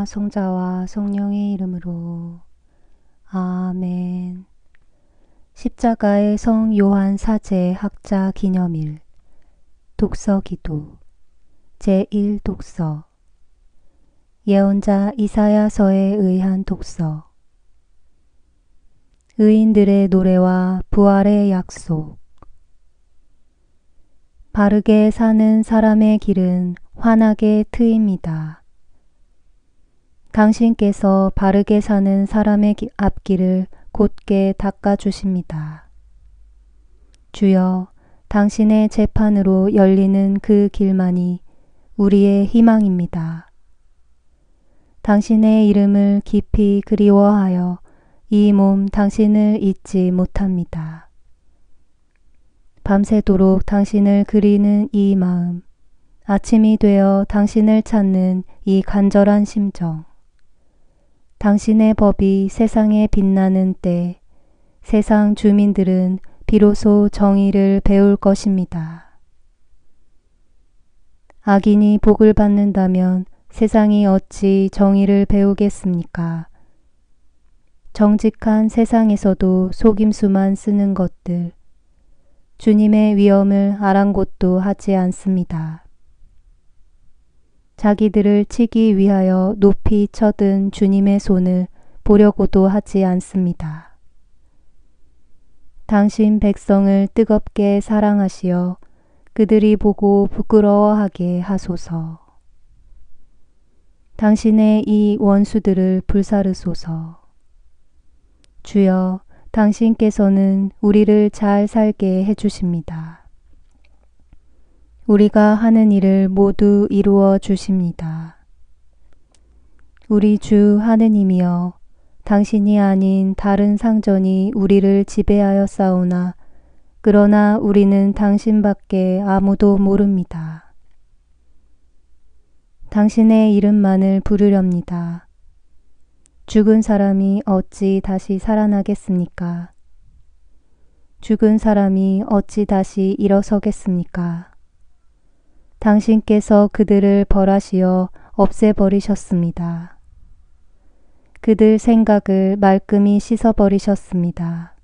아버지와 성자와 성령의 이름으로. 아멘. 십자가의 성 요한 사제 학자 기념일. 독서 기도. 제1독서. 예언자 이사야서에 의한 독서. 의인들의 노래와 부활의 약속. 바르게 사는 사람의 길은 환하게 트입니다. 당신께서 바르게 사는 사람의 앞길을 곧게 닦아주십니다. 주여, 당신의 재판으로 열리는 그 길만이 우리의 희망입니다. 당신의 이름을 깊이 그리워하여 이 몸 당신을 잊지 못합니다. 밤새도록 당신을 그리는 이 마음, 아침이 되어 당신을 찾는 이 간절한 심정. 당신의 법이 세상에 빛나는 때 세상 주민들은 비로소 정의를 배울 것입니다. 악인이 복을 받는다면 세상이 어찌 정의를 배우겠습니까? 정직한 세상에서도 속임수만 쓰는 것들, 주님의 위엄을 아랑곳도 하지 않습니다. 자기들을 치기 위하여 높이 쳐든 주님의 손을 보려고도 하지 않습니다. 당신 백성을 뜨겁게 사랑하시어 그들이 보고 부끄러워하게 하소서. 당신의 이 원수들을 불사르소서. 주여, 당신께서는 우리를 잘 살게 해주십니다. 우리가 하는 일을 모두 이루어 주십니다. 우리 주 하느님이여, 당신이 아닌 다른 상전이 우리를 지배하여 싸우나 그러나 우리는 당신밖에 아무도 모릅니다. 당신의 이름만을 부르렵니다. 죽은 사람이 어찌 다시 살아나겠습니까? 죽은 사람이 어찌 다시 일어서겠습니까? 당신께서 그들을 벌하시어 없애버리셨습니다. 그들 생각을 말끔히 씻어버리셨습니다.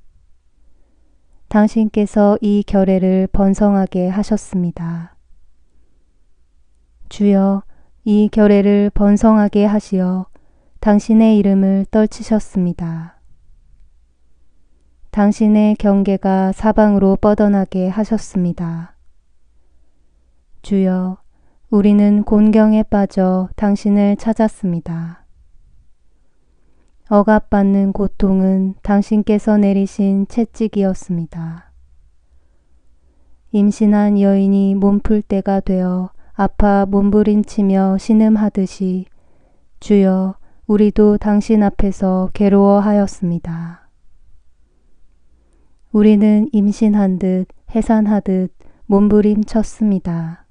당신께서 이 결례를 번성하게 하셨습니다. 주여, 이 결례를 번성하게 하시어 당신의 이름을 떨치셨습니다. 당신의 경계가 사방으로 뻗어나게 하셨습니다. 주여, 우리는 곤경에 빠져 당신을 찾았습니다. 억압받는 고통은 당신께서 내리신 채찍이었습니다. 임신한 여인이 몸풀 때가 되어 아파 몸부림치며 신음하듯이 주여, 우리도 당신 앞에서 괴로워하였습니다. 우리는 임신한 듯 해산하듯 몸부림쳤습니다.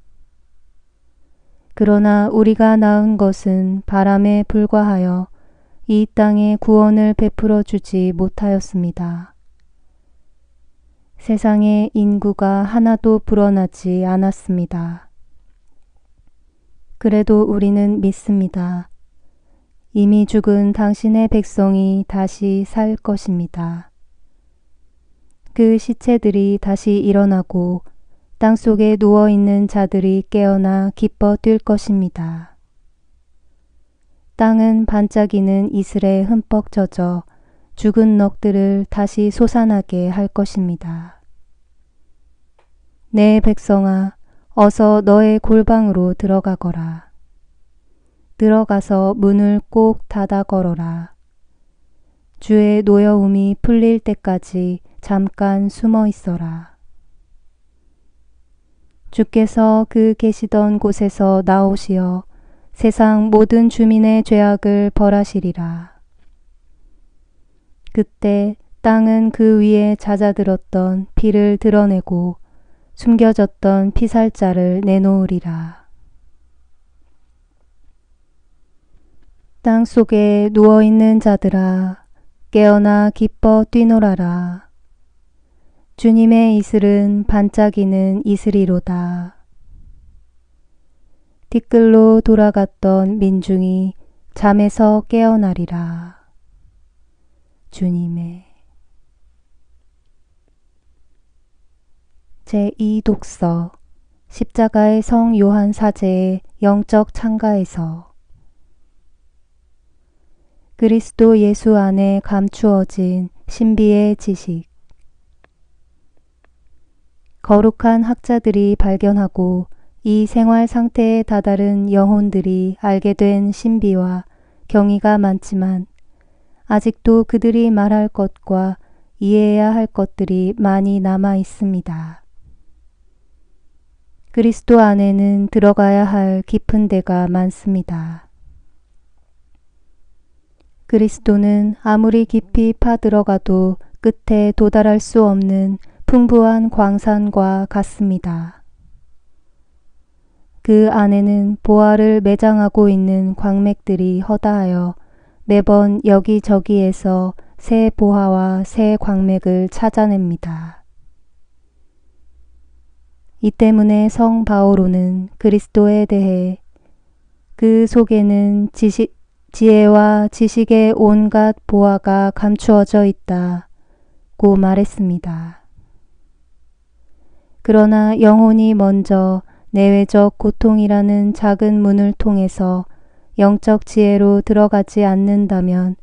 그러나 우리가 낳은 것은 바람에 불과하여 이 땅에 구원을 베풀어 주지 못하였습니다. 세상에 인구가 하나도 불어나지 않았습니다. 그래도 우리는 믿습니다. 이미 죽은 당신의 백성이 다시 살 것입니다. 그 시체들이 다시 일어나고 땅속에 누워있는 자들이 깨어나 기뻐 뛸 것입니다. 땅은 반짝이는 이슬에 흠뻑 젖어 죽은 넋들을 다시 솟아나게 할 것입니다. 내 백성아, 어서 너의 골방으로 들어가거라. 들어가서 문을 꼭 닫아 걸어라. 주의 노여움이 풀릴 때까지 잠깐 숨어 있어라. 주께서 그 계시던 곳에서 나오시어 세상 모든 주민의 죄악을 벌하시리라. 그때 땅은 그 위에 잦아들었던 피를 드러내고 숨겨졌던 피살자를 내놓으리라. 땅 속에 누워있는 자들아, 깨어나 기뻐 뛰놀아라. 주님의 이슬은 반짝이는 이슬이로다. 티끌로 돌아갔던 민중이 잠에서 깨어나리라. 주님의 제2독서 십자가의 성 요한 사제의 영적 창가에서 그리스도 예수 안에 감추어진 신비의 지식. 거룩한 학자들이 발견하고 이 생활 상태에 다다른 영혼들이 알게 된 신비와 경이가 많지만 아직도 그들이 말할 것과 이해해야 할 것들이 많이 남아 있습니다. 그리스도 안에는 들어가야 할 깊은 데가 많습니다. 그리스도는 아무리 깊이 파들어가도 끝에 도달할 수 없는 풍부한 광산과 같습니다. 그 안에는 보화를 매장하고 있는 광맥들이 허다하여 매번 여기저기에서 새 보화와 새 광맥을 찾아냅니다. 이 때문에 성 바오로는 그리스도에 대해 그 속에는 지혜와 지식의 온갖 보화가 감추어져 있다고 말했습니다. 그러나 영혼이 먼저 내외적 고통이라는 작은 문을 통해서 영적 지혜로 들어가지 않는다면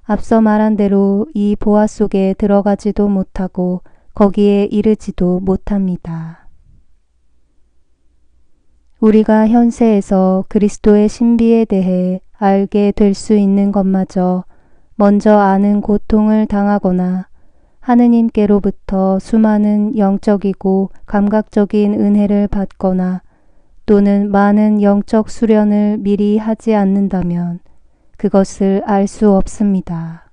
앞서 말한 대로 이 보화 속에 들어가지도 못하고 거기에 이르지도 못합니다. 우리가 현세에서 그리스도의 신비에 대해 알게 될 수 있는 것마저 먼저 아는 고통을 당하거나 하느님께로부터 수많은 영적이고 감각적인 은혜를 받거나 또는 많은 영적 수련을 미리 하지 않는다면 그것을 알 수 없습니다.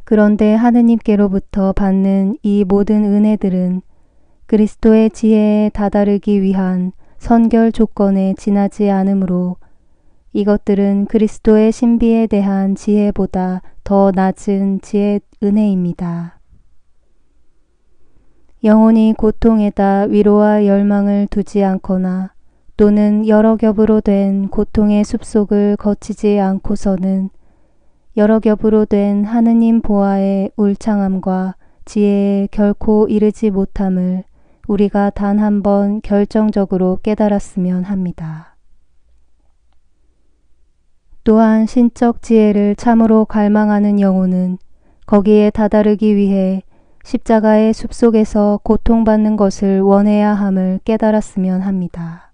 그런데 하느님께로부터 받는 이 모든 은혜들은 그리스도의 지혜에 다다르기 위한 선결 조건에 지나지 않으므로 이것들은 그리스도의 신비에 대한 지혜보다 더 낮은 지혜 은혜입니다. 영혼이 고통에다 위로와 열망을 두지 않거나 또는 여러 겹으로 된 고통의 숲속을 거치지 않고서는 여러 겹으로 된 하느님 보화의 울창함과 지혜에 결코 이르지 못함을 우리가 단 한 번 결정적으로 깨달았으면 합니다. 또한 신적 지혜를 참으로 갈망하는 영혼은 거기에 다다르기 위해 십자가의 숲속에서 고통받는 것을 원해야 함을 깨달았으면 합니다.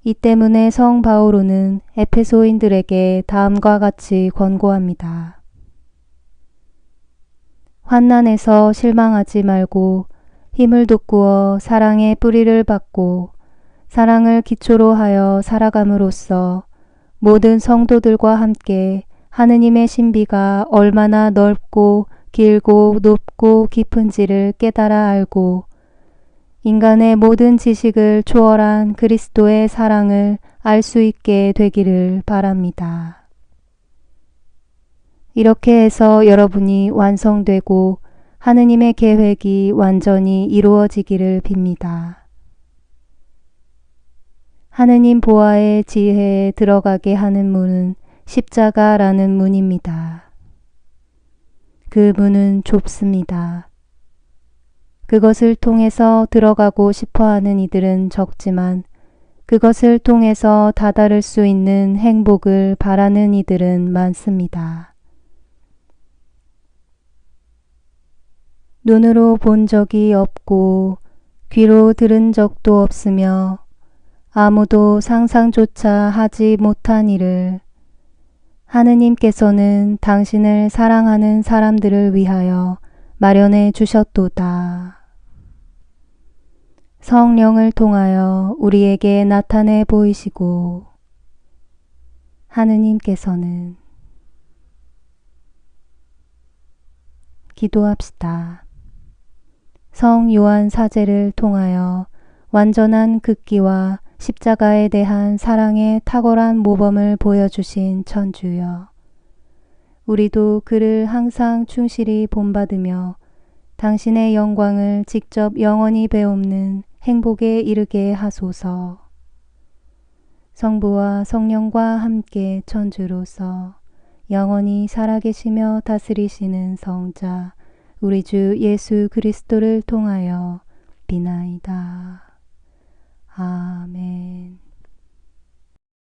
이 때문에 성 바오로는 에페소인들에게 다음과 같이 권고합니다. 환난에서 실망하지 말고 힘을 돋구어 사랑의 뿌리를 받고 사랑을 기초로 하여 살아감으로써 모든 성도들과 함께 하느님의 신비가 얼마나 넓고 길고 높고 깊은지를 깨달아 알고 인간의 모든 지식을 초월한 그리스도의 사랑을 알 수 있게 되기를 바랍니다. 이렇게 해서 여러분이 완성되고 하느님의 계획이 완전히 이루어지기를 빕니다. 하느님 보화의 지혜에 들어가게 하는 문은 십자가라는 문입니다. 그 문은 좁습니다. 그것을 통해서 들어가고 싶어하는 이들은 적지만 그것을 통해서 다다를 수 있는 행복을 바라는 이들은 많습니다. 눈으로 본 적이 없고 귀로 들은 적도 없으며 아무도 상상조차 하지 못한 일을 하느님께서는 당신을 사랑하는 사람들을 위하여 마련해 주셨도다. 성령을 통하여 우리에게 나타내 보이시고 하느님께서는 기도합시다. 성 요한 사제를 통하여 완전한 극기와 십자가에 대한 사랑의 탁월한 모범을 보여주신 천주여, 우리도 그를 항상 충실히 본받으며 당신의 영광을 직접 영원히 배움는 행복에 이르게 하소서. 성부와 성령과 함께 천주로서 영원히 살아계시며 다스리시는 성자 우리 주 예수 그리스도를 통하여 비나이다.